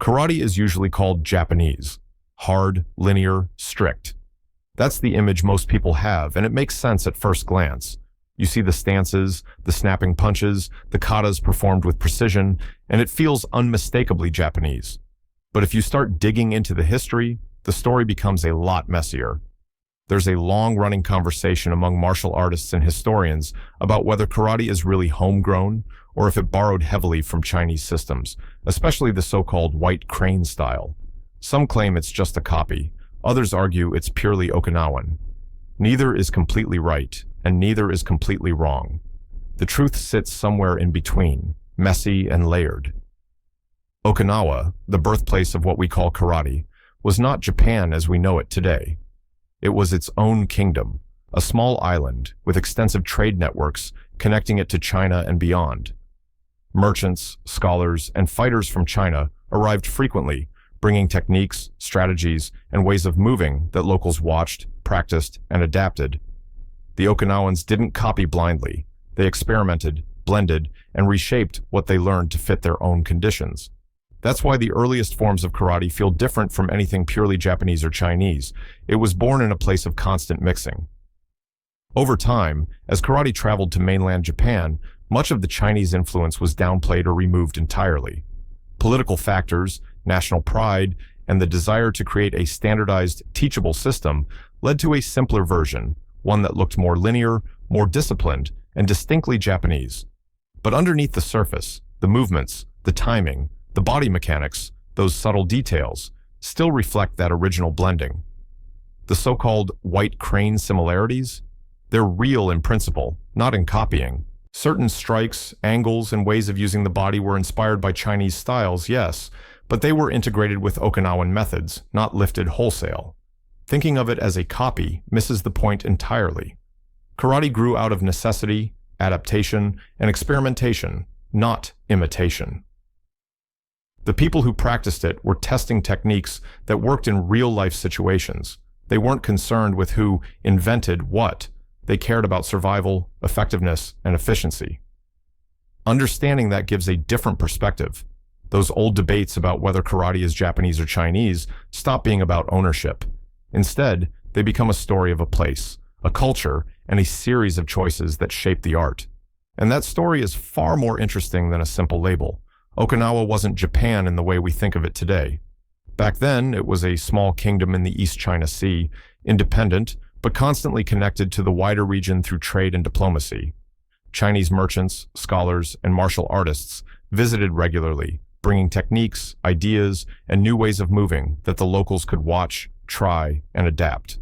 Karate is usually called Japanese. Hard, linear, strict. That's the image most people have, and it makes sense at first glance. You see the stances, the snapping punches, the katas performed with precision, and it feels unmistakably Japanese. But if you start digging into the history, the story becomes a lot messier. There's a long-running conversation among martial artists and historians about whether karate is really homegrown or if it borrowed heavily from Chinese systems, especially the so-called white crane style. Some claim it's just a copy, others argue it's purely Okinawan. Neither is completely right, and neither is completely wrong. The truth sits somewhere in between, messy and layered. Okinawa, the birthplace of what we call karate, was not Japan as we know it today. It was its own kingdom, a small island with extensive trade networks connecting it to China and beyond. Merchants, scholars, and fighters from China arrived frequently, bringing techniques, strategies, and ways of moving that locals watched, practiced, and adapted. The Okinawans didn't copy blindly. They experimented, blended, and reshaped what they learned to fit their own conditions. That's why the earliest forms of karate feel different from anything purely Japanese or Chinese. It was born in a place of constant mixing. Over time, as karate traveled to mainland Japan, much of the Chinese influence was downplayed or removed entirely. Political factors, national pride, and the desire to create a standardized, teachable system led to a simpler version, one that looked more linear, more disciplined, and distinctly Japanese. But underneath the surface, the movements, the timing, the body mechanics, those subtle details, still reflect that original blending. The so-called white crane similarities? They're real in principle, not in copying. Certain strikes, angles, and ways of using the body were inspired by Chinese styles, yes, but they were integrated with Okinawan methods, not lifted wholesale. Thinking of it as a copy misses the point entirely. Karate grew out of necessity, adaptation, and experimentation, not imitation. The people who practiced it were testing techniques that worked in real-life situations. They weren't concerned with who invented what. They cared about survival, effectiveness, and efficiency. Understanding that gives a different perspective. Those old debates about whether karate is Japanese or Chinese stop being about ownership. Instead, they become a story of a place, a culture, and a series of choices that shape the art. And that story is far more interesting than a simple label. Okinawa wasn't Japan in the way we think of it today. Back then, it was a small kingdom in the East China Sea, independent, but constantly connected to the wider region through trade and diplomacy. Chinese merchants, scholars, and martial artists visited regularly, bringing techniques, ideas, and new ways of moving that the locals could watch, try, and adapt.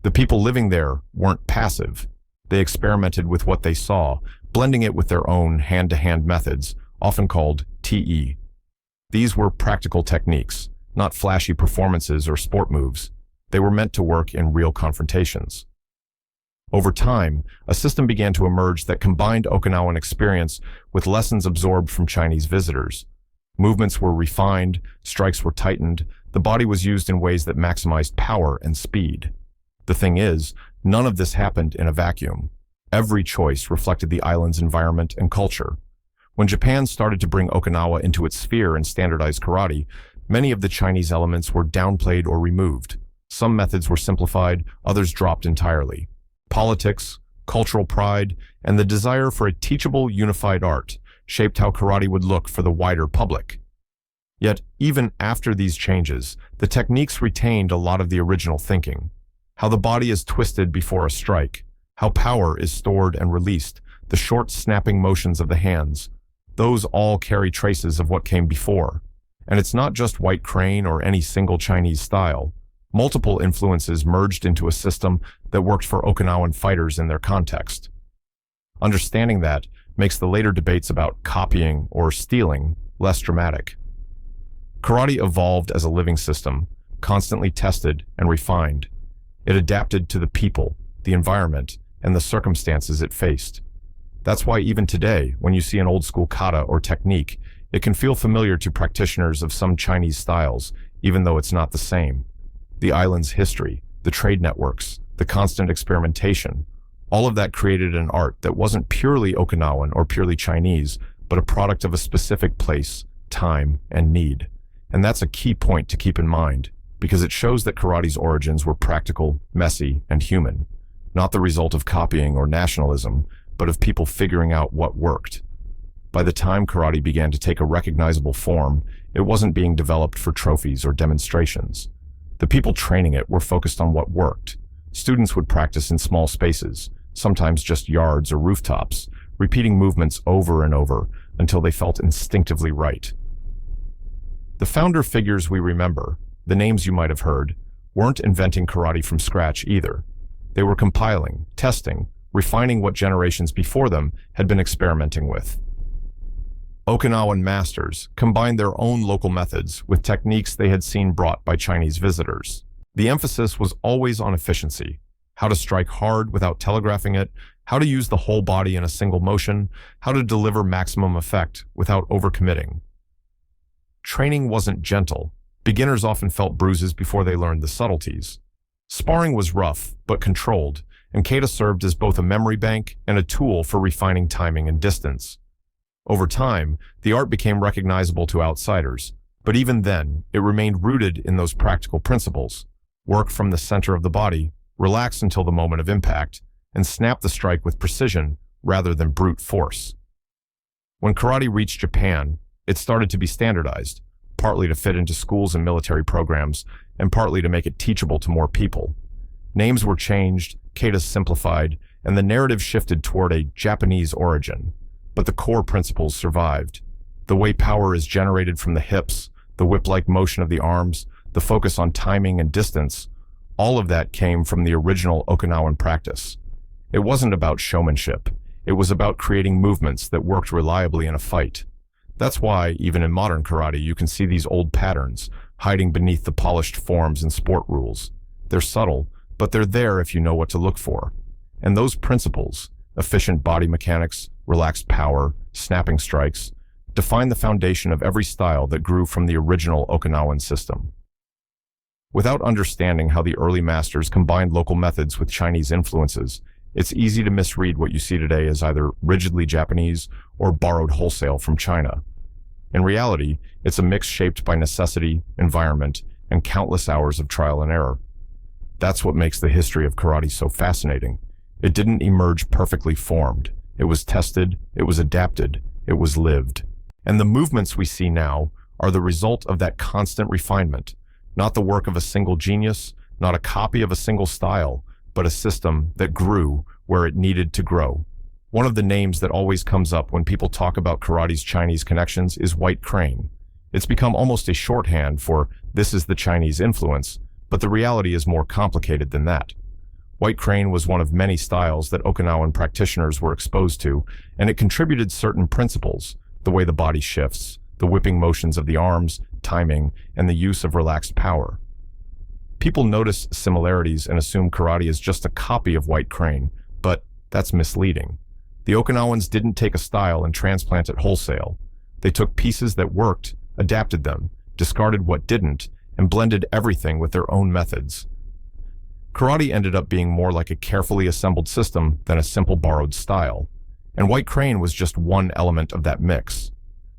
The people living there weren't passive. They experimented with what they saw, blending it with their own hand-to-hand methods, often called TE. These were practical techniques, not flashy performances or sport moves. They were meant to work in real confrontations. Over time, a system began to emerge that combined Okinawan experience with lessons absorbed from Chinese visitors. Movements were refined, strikes were tightened, the body was used in ways that maximized power and speed. The thing is, none of this happened in a vacuum. Every choice reflected the island's environment and culture. When Japan started to bring Okinawa into its sphere and standardized karate, many of the Chinese elements were downplayed or removed. Some methods were simplified, others dropped entirely. Politics, cultural pride, and the desire for a teachable, unified art shaped how karate would look for the wider public. Yet, even after these changes, the techniques retained a lot of the original thinking. How the body is twisted before a strike, how power is stored and released, the short snapping motions of the hands. Those all carry traces of what came before. And it's not just white crane or any single Chinese style. Multiple influences merged into a system that worked for Okinawan fighters in their context. Understanding that makes the later debates about copying or stealing less dramatic. Karate evolved as a living system, constantly tested and refined. It adapted to the people, the environment, and the circumstances it faced. That's why even today, when you see an old-school kata or technique, it can feel familiar to practitioners of some Chinese styles, even though it's not the same. The island's history, the trade networks, the constant experimentation, all of that created an art that wasn't purely Okinawan or purely Chinese, but a product of a specific place, time, and need. And that's a key point to keep in mind, because it shows that karate's origins were practical, messy, and human, not the result of copying or nationalism, but of people figuring out what worked. By the time karate began to take a recognizable form, it wasn't being developed for trophies or demonstrations. The people training it were focused on what worked. Students would practice in small spaces, sometimes just yards or rooftops, repeating movements over and over until they felt instinctively right. The founder figures we remember, the names you might have heard, weren't inventing karate from scratch either. They were compiling, testing, refining what generations before them had been experimenting with. Okinawan masters combined their own local methods with techniques they had seen brought by Chinese visitors. The emphasis was always on efficiency, how to strike hard without telegraphing it, how to use the whole body in a single motion, how to deliver maximum effect without overcommitting. Training wasn't gentle. Beginners often felt bruises before they learned the subtleties. Sparring was rough, but controlled, and Kata served as both a memory bank and a tool for refining timing and distance. Over time, the art became recognizable to outsiders, but even then, it remained rooted in those practical principles. Work from the center of the body, relax until the moment of impact, and snap the strike with precision rather than brute force. When karate reached Japan, it started to be standardized, partly to fit into schools and military programs, and partly to make it teachable to more people. Names were changed, katas simplified, and the narrative shifted toward a Japanese origin. But the core principles survived. The way power is generated from the hips, the whip-like motion of the arms, the focus on timing and distance, all of that came from the original Okinawan practice. It wasn't about showmanship. It was about creating movements that worked reliably in a fight. That's why, even in modern karate, you can see these old patterns hiding beneath the polished forms and sport rules. They're subtle, but they're there if you know what to look for. And those principles, efficient body mechanics, relaxed power, snapping strikes, define the foundation of every style that grew from the original Okinawan system. Without understanding how the early masters combined local methods with Chinese influences, it's easy to misread what you see today as either rigidly Japanese or borrowed wholesale from China. In reality, it's a mix shaped by necessity, environment, and countless hours of trial and error. That's what makes the history of karate so fascinating. It didn't emerge perfectly formed. It was tested, it was adapted, it was lived. And the movements we see now are the result of that constant refinement, not the work of a single genius, not a copy of a single style, but a system that grew where it needed to grow. One of the names that always comes up when people talk about karate's Chinese connections is White Crane. It's become almost a shorthand for this is the Chinese influence, but the reality is more complicated than that. White Crane was one of many styles that Okinawan practitioners were exposed to, and it contributed certain principles, the way the body shifts, the whipping motions of the arms, timing, and the use of relaxed power. People notice similarities and assume karate is just a copy of White Crane, but that's misleading. The Okinawans didn't take a style and transplant it wholesale. They took pieces that worked, adapted them, discarded what didn't, and blended everything with their own methods. Karate ended up being more like a carefully assembled system than a simple borrowed style, and White Crane was just one element of that mix.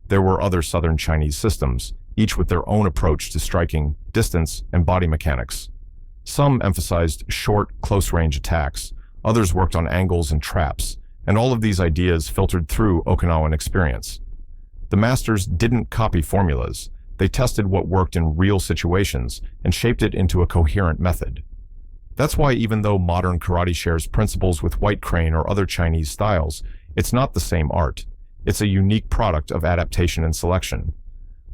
There were other Southern Chinese systems, each with their own approach to striking, distance, and body mechanics. Some emphasized short, close-range attacks, others worked on angles and traps, and all of these ideas filtered through Okinawan experience. The masters didn't copy formulas. They tested what worked in real situations and shaped it into a coherent method. That's why even though modern karate shares principles with White Crane or other Chinese styles, it's not the same art. It's a unique product of adaptation and selection.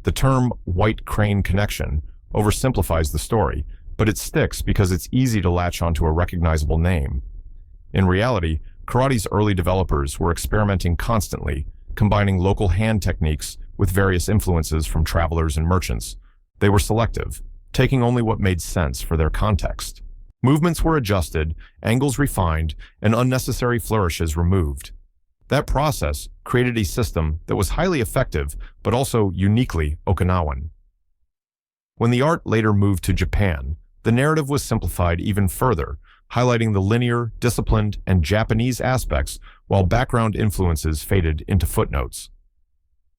The term White Crane connection oversimplifies the story, but it sticks because it's easy to latch onto a recognizable name. In reality, karate's early developers were experimenting constantly, combining local hand techniques with various influences from travelers and merchants. They were selective, taking only what made sense for their context. Movements were adjusted, angles refined, and unnecessary flourishes removed. That process created a system that was highly effective, but also uniquely Okinawan. When the art later moved to Japan, the narrative was simplified even further, highlighting the linear, disciplined, and Japanese aspects while background influences faded into footnotes.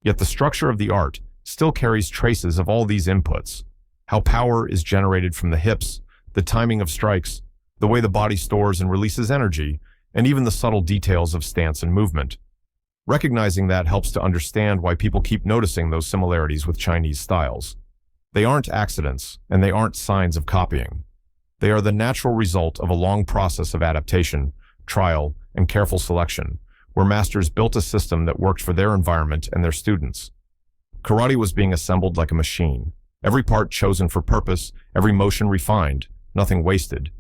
Yet the structure of the art, still carries traces of all these inputs. How power is generated from the hips, the timing of strikes, the way the body stores and releases energy, and even the subtle details of stance and movement. Recognizing that helps to understand why people keep noticing those similarities with Chinese styles. They aren't accidents, and they aren't signs of copying. They are the natural result of a long process of adaptation, trial, and careful selection, where masters built a system that worked for their environment and their students. Karate was being assembled like a machine, every part chosen for purpose, every motion refined, nothing wasted.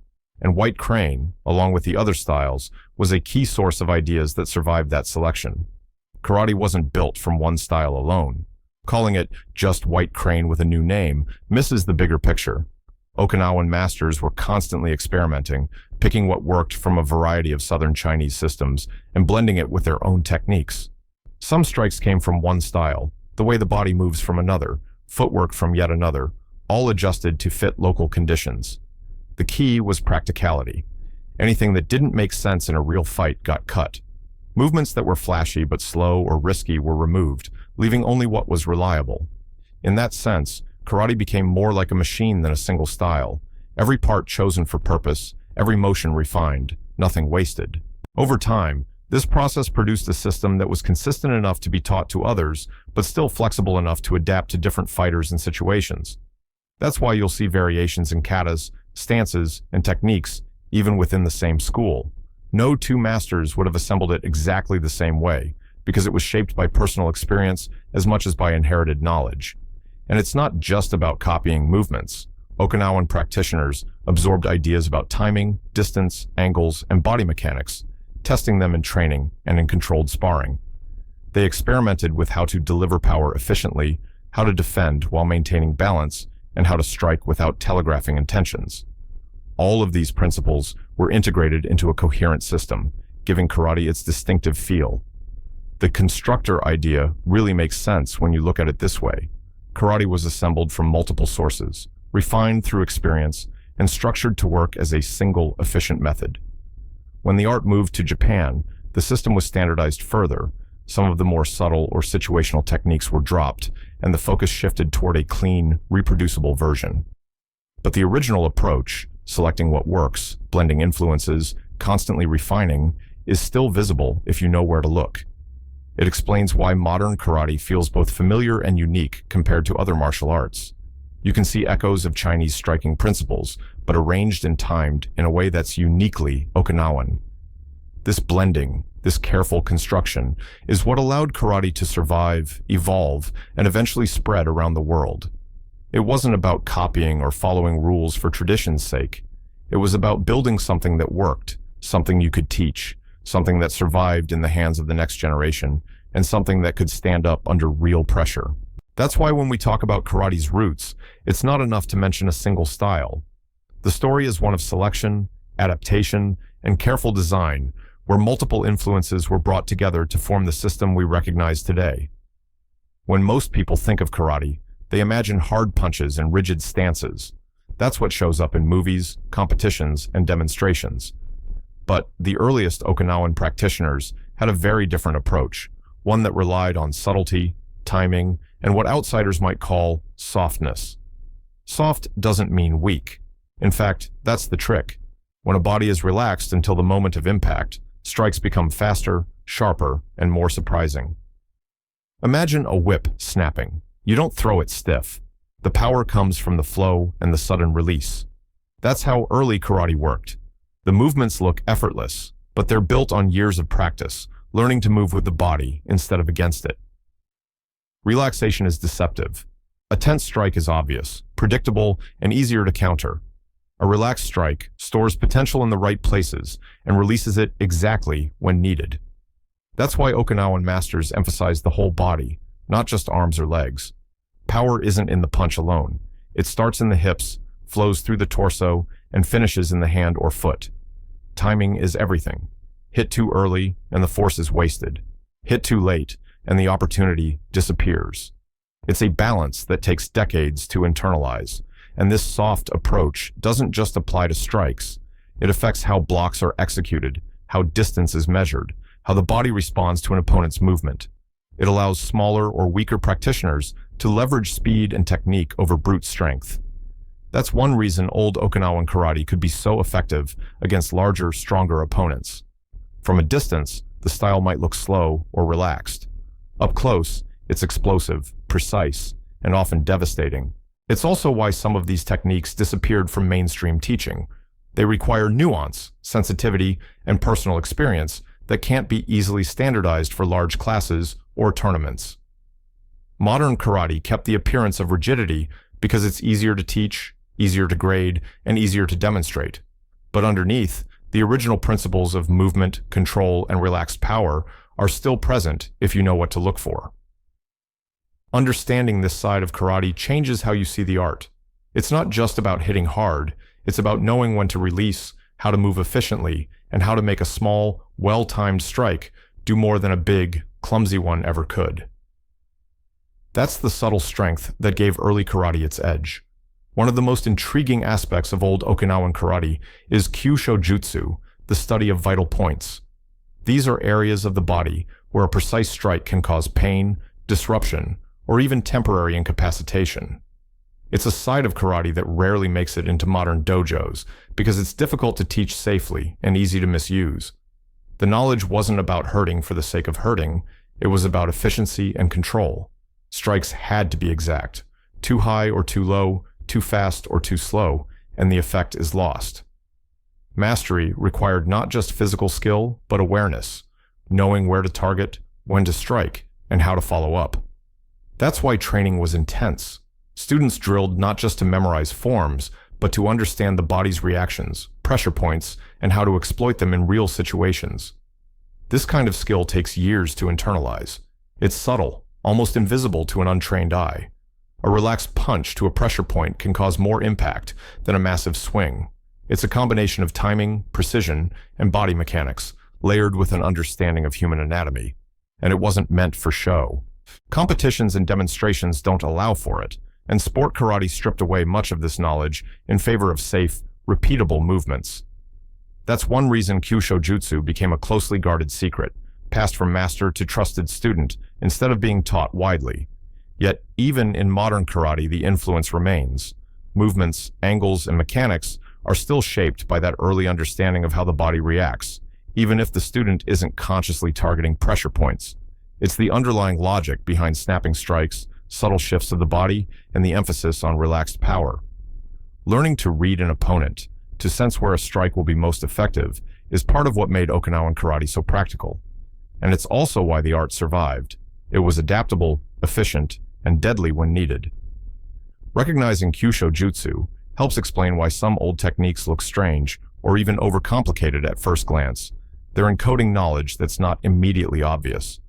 And White Crane, along with the other styles, was a key source of ideas that survived that selection. Karate wasn't built from one style alone. Calling it just White Crane with a new name misses the bigger picture. Okinawan masters were constantly experimenting, picking what worked from a variety of Southern Chinese systems and blending it with their own techniques. Some strikes came from one style, the way the body moves from another, footwork from yet another, all adjusted to fit local conditions. The key was practicality. Anything that didn't make sense in a real fight got cut. Movements that were flashy but slow or risky were removed, leaving only what was reliable. In that sense, karate became more like a machine than a single style. Every part chosen for purpose, every motion refined, nothing wasted. Over time, this process produced a system that was consistent enough to be taught to others, but still flexible enough to adapt to different fighters and situations. That's why you'll see variations in katas, stances, and techniques, even within the same school. No two masters would have assembled it exactly the same way, because it was shaped by personal experience as much as by inherited knowledge. And it's not just about copying movements. Okinawan practitioners absorbed ideas about timing, distance, angles, and body mechanics, testing them in training and in controlled sparring. They experimented with how to deliver power efficiently, how to defend while maintaining balance, and how to strike without telegraphing intentions. All of these principles were integrated into a coherent system, giving karate its distinctive feel. The constructor idea really makes sense when you look at it this way. Karate was assembled from multiple sources, refined through experience, and structured to work as a single, efficient method. When the art moved to Japan, the system was standardized further. Some of the more subtle or situational techniques were dropped, and the focus shifted toward a clean, reproducible version. But the original approach, selecting what works, blending influences, constantly refining, is still visible if you know where to look. It explains why modern karate feels both familiar and unique compared to other martial arts. You can see echoes of Chinese striking principles, but arranged and timed in a way that's uniquely Okinawan. This blending, this careful construction, is what allowed karate to survive, evolve, and eventually spread around the world. It wasn't about copying or following rules for tradition's sake. It was about building something that worked, something you could teach, something that survived in the hands of the next generation, and something that could stand up under real pressure. That's why when we talk about karate's roots, it's not enough to mention a single style. The story is one of selection, adaptation, and careful design, where multiple influences were brought together to form the system we recognize today. When most people think of karate, they imagine hard punches and rigid stances. That's what shows up in movies, competitions, and demonstrations. But the earliest Okinawan practitioners had a very different approach, one that relied on subtlety, timing, and what outsiders might call softness. Soft doesn't mean weak. In fact, that's the trick. When a body is relaxed until the moment of impact, strikes become faster, sharper, and more surprising. Imagine a whip snapping. You don't throw it stiff. The power comes from the flow and the sudden release. That's how early karate worked. The movements look effortless, but they're built on years of practice, learning to move with the body instead of against it. Relaxation is deceptive. A tense strike is obvious, predictable, and easier to counter. A relaxed strike stores potential in the right places and releases it exactly when needed. That's why Okinawan masters emphasize the whole body, not just arms or legs. Power isn't in the punch alone. It starts in the hips, flows through the torso, and finishes in the hand or foot. Timing is everything. Hit too early, and the force is wasted. Hit too late, and the opportunity disappears. It's a balance that takes decades to internalize, and this soft approach doesn't just apply to strikes. It affects how blocks are executed, how distance is measured, how the body responds to an opponent's movement. It allows smaller or weaker practitioners to leverage speed and technique over brute strength. That's one reason old Okinawan karate could be so effective against larger, stronger opponents. From a distance, the style might look slow or relaxed. Up close, it's explosive, precise, and often devastating. It's also why some of these techniques disappeared from mainstream teaching. They require nuance, sensitivity, and personal experience that can't be easily standardized for large classes or tournaments. Modern karate kept the appearance of rigidity because it's easier to teach, easier to grade, and easier to demonstrate. But underneath, the original principles of movement, control, and relaxed power are still present if you know what to look for. Understanding this side of karate changes how you see the art. It's not just about hitting hard, it's about knowing when to release, how to move efficiently, and how to make a small, well-timed strike do more than a big, clumsy one ever could. That's the subtle strength that gave early karate its edge. One of the most intriguing aspects of old Okinawan karate is Kyuusho-jutsu, the study of vital points. These are areas of the body where a precise strike can cause pain, disruption, or even temporary incapacitation. It's a side of karate that rarely makes it into modern dojos because it's difficult to teach safely and easy to misuse. The knowledge wasn't about hurting for the sake of hurting, it was about efficiency and control. Strikes had to be exact, too high or too low, too fast or too slow, and the effect is lost. Mastery required not just physical skill, but awareness, knowing where to target, when to strike, and how to follow up. That's why training was intense. Students drilled not just to memorize forms, but to understand the body's reactions, pressure points, and how to exploit them in real situations. This kind of skill takes years to internalize. It's subtle, almost invisible to an untrained eye. A relaxed punch to a pressure point can cause more impact than a massive swing. It's a combination of timing, precision, and body mechanics, layered with an understanding of human anatomy. And it wasn't meant for show. Competitions and demonstrations don't allow for it, and sport karate stripped away much of this knowledge in favor of safe, repeatable movements. That's one reason Kyuusho-jutsu became a closely guarded secret, passed from master to trusted student instead of being taught widely. Yet, even in modern karate, the influence remains. Movements, angles, and mechanics are still shaped by that early understanding of how the body reacts, even if the student isn't consciously targeting pressure points. It's the underlying logic behind snapping strikes, subtle shifts of the body, and the emphasis on relaxed power. Learning to read an opponent, to sense where a strike will be most effective, is part of what made Okinawan karate so practical. And it's also why the art survived. It was adaptable, efficient, and deadly when needed. Recognizing Kyuusho-jutsu helps explain why some old techniques look strange or even overcomplicated at first glance. They're encoding knowledge that's not immediately obvious.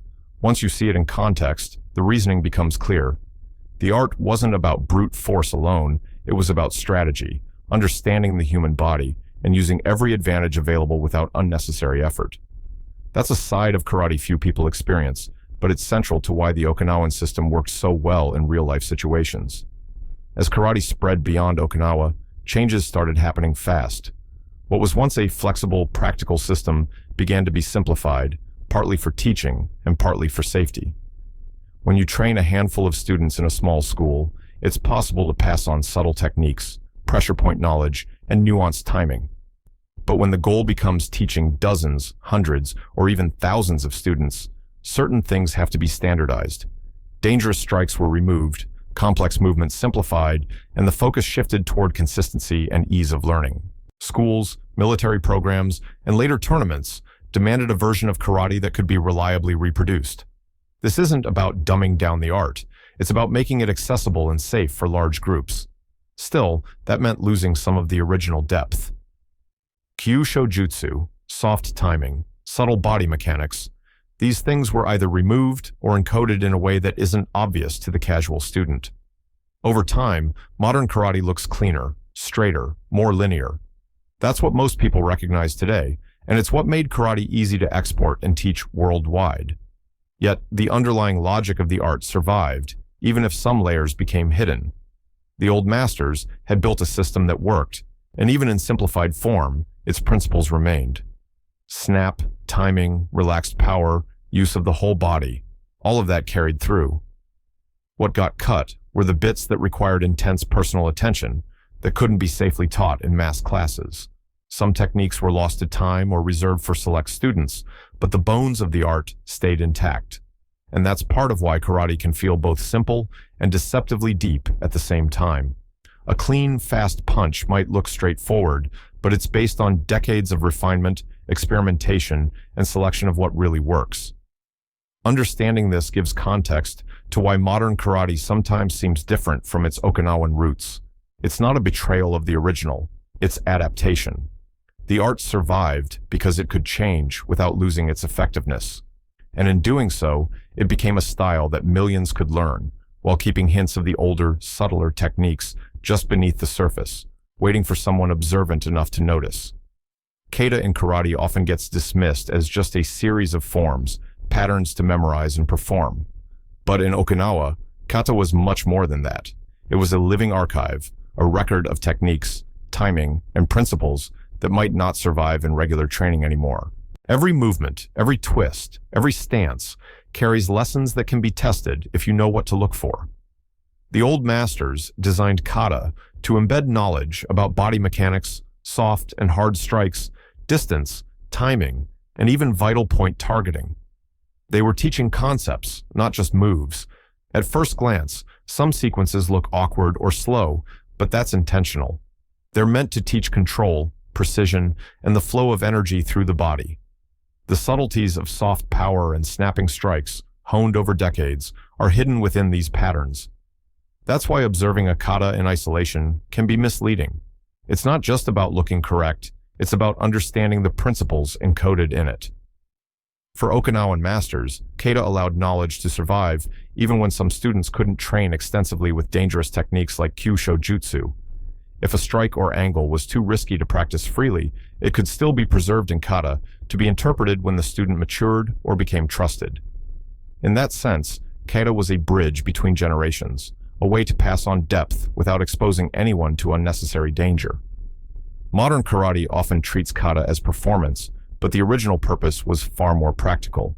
Once you see it in context, the reasoning becomes clear. The art wasn't about brute force alone, it was about strategy, understanding the human body, and using every advantage available without unnecessary effort. That's a side of karate few people experience, but it's central to why the Okinawan system worked so well in real-life situations. As karate spread beyond Okinawa, changes started happening fast. What was once a flexible, practical system began to be simplified, partly for teaching and partly for safety. When you train a handful of students in a small school, it's possible to pass on subtle techniques, pressure point knowledge, and nuanced timing. But when the goal becomes teaching dozens, hundreds, or even thousands of students, certain things have to be standardized. Dangerous strikes were removed, complex movements simplified, and the focus shifted toward consistency and ease of learning. Schools, military programs, and later tournaments demanded a version of karate that could be reliably reproduced. This isn't about dumbing down the art, it's about making it accessible and safe for large groups. Still, that meant losing some of the original depth. Kyuusho-jutsu, soft timing, subtle body mechanics, these things were either removed or encoded in a way that isn't obvious to the casual student. Over time, modern karate looks cleaner, straighter, more linear. That's what most people recognize today, and it's what made karate easy to export and teach worldwide. Yet, the underlying logic of the art survived, even if some layers became hidden. The old masters had built a system that worked, and even in simplified form, its principles remained. Snap, timing, relaxed power, use of the whole body, All of that carried through. What got cut were the bits that required intense personal attention that couldn't be safely taught in mass classes. Some techniques were lost to time or reserved for select students, but the bones of the art stayed intact. And that's part of why karate can feel both simple and deceptively deep at the same time. A clean, fast punch might look straightforward, but it's based on decades of refinement, experimentation, and selection of what really works. Understanding this gives context to why modern karate sometimes seems different from its Okinawan roots. It's not a betrayal of the original, it's adaptation. The art survived because it could change without losing its effectiveness. And in doing so, it became a style that millions could learn, while keeping hints of the older, subtler techniques just beneath the surface, waiting for someone observant enough to notice. Kata in karate often gets dismissed as just a series of forms, patterns to memorize and perform. But in Okinawa, kata was much more than that. It was a living archive, a record of techniques, timing, and principles that might not survive in regular training anymore. Every movement, every twist, every stance carries lessons that can be tested if you know what to look for. The old masters designed kata to embed knowledge about body mechanics, soft and hard strikes, distance, timing, and even vital point targeting. They were teaching concepts, not just moves. At first glance, some sequences look awkward or slow, but that's intentional. They're meant to teach control, precision, and the flow of energy through the body. The subtleties of soft power and snapping strikes, honed over decades, are hidden within these patterns. That's why observing a kata in isolation can be misleading. It's not just about looking correct, it's about understanding the principles encoded in it. For Okinawan masters, kata allowed knowledge to survive even when some students couldn't train extensively with dangerous techniques like Kyuusho-jutsu. If a strike or angle was too risky to practice freely, it could still be preserved in kata to be interpreted when the student matured or became trusted. In that sense, kata was a bridge between generations, a way to pass on depth without exposing anyone to unnecessary danger. Modern karate often treats kata as performance, but the original purpose was far more practical.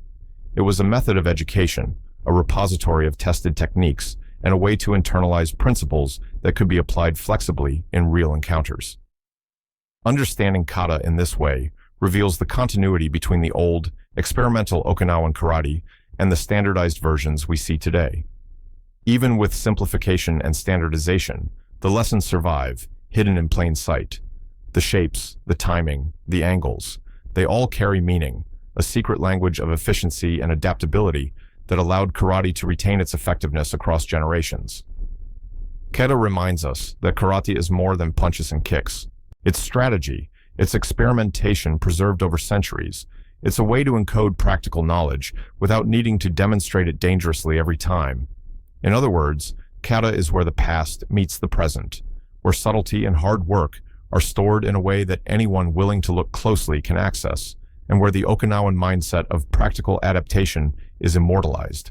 It was a method of education, a repository of tested techniques, and a way to internalize principles that could be applied flexibly in real encounters. Understanding kata in this way reveals the continuity between the old, experimental Okinawan karate and the standardized versions we see today. Even with simplification and standardization, the lessons survive, hidden in plain sight. The shapes, the timing, the angles, they all carry meaning, a secret language of efficiency and adaptability that allowed karate to retain its effectiveness across generations. Kata reminds us that karate is more than punches and kicks. It's strategy, it's experimentation preserved over centuries. It's a way to encode practical knowledge without needing to demonstrate it dangerously every time. In other words, kata is where the past meets the present, where subtlety and hard work are stored in a way that anyone willing to look closely can access, and where the Okinawan mindset of practical adaptation is immortalized.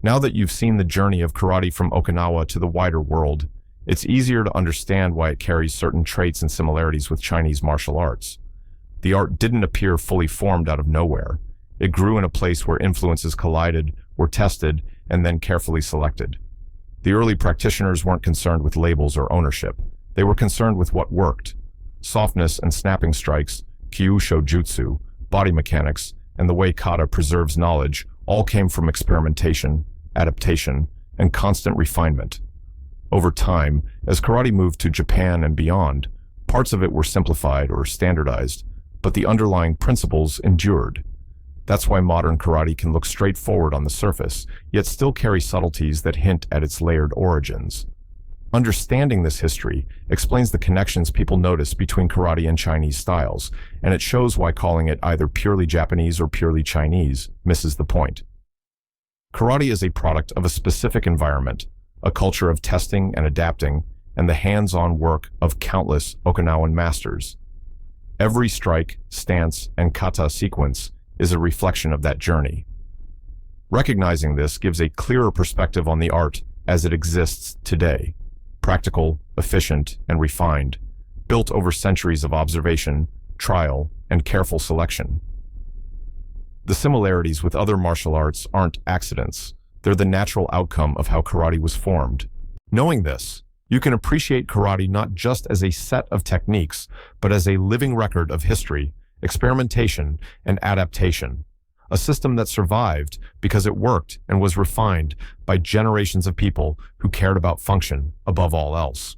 Now that you've seen the journey of karate from Okinawa to the wider world, it's easier to understand why it carries certain traits and similarities with Chinese martial arts. The art didn't appear fully formed out of nowhere. It grew in a place where influences collided, were tested, and then carefully selected. The early practitioners weren't concerned with labels or ownership. They were concerned with what worked. Softness and snapping strikes, Kyuusho-jutsu, body mechanics, and the way kata preserves knowledge all came from experimentation, adaptation, and constant refinement. Over time, as karate moved to Japan and beyond, parts of it were simplified or standardized, but the underlying principles endured. That's why modern karate can look straightforward on the surface, yet still carry subtleties that hint at its layered origins. Understanding this history explains the connections people notice between karate and Chinese styles, and it shows why calling it either purely Japanese or purely Chinese misses the point. Karate is a product of a specific environment, a culture of testing and adapting, and the hands-on work of countless Okinawan masters. Every strike, stance, and kata sequence is a reflection of that journey. Recognizing this gives a clearer perspective on the art as it exists today. Practical, efficient, and refined, built over centuries of observation, trial, and careful selection. The similarities with other martial arts aren't accidents. They're the natural outcome of how karate was formed. Knowing this, you can appreciate karate not just as a set of techniques, but as a living record of history, experimentation, and adaptation. A system that survived because it worked and was refined by generations of people who cared about function above all else.